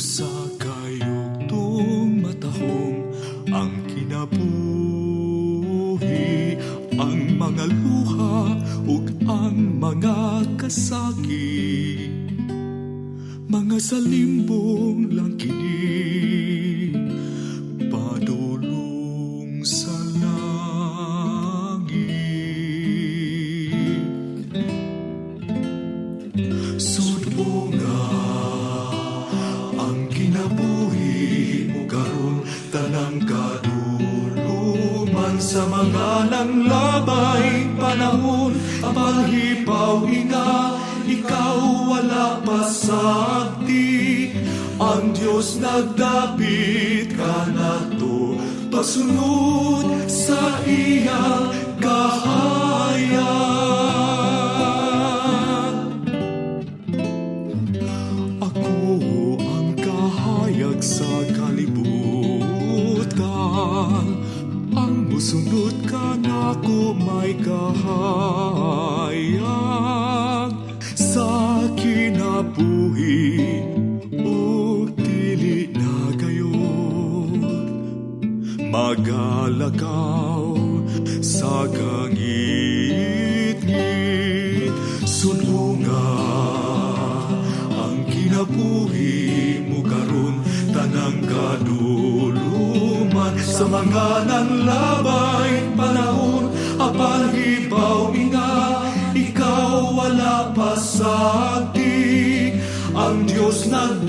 Usa kayo tong matahong ang kinabuhi, ang mga luha ug ang mga kasakit, mga salimbong lang kini padulong sa langit. Sudbo nga ang kinabuhi mo karon, tanang kaduluman sa mga nanglabay panahon. Apalhipaw nga, ikaw wala pasagdi. Ang Diyos nagdapit ka nato, pasunod sa iyang kahayag. Ako ang kahayag sa kalibutan, ang musunod ka nako may kahayag sa kinabuhi o dili na gayon. Magalakaw sa kangit-ngit, sulunga ang kinabuhi mo karon, tanang kaduluman sa mga nanglabay panahon. Apalhibaw nga, ikaw wala pasagdi. Ang Diyos nag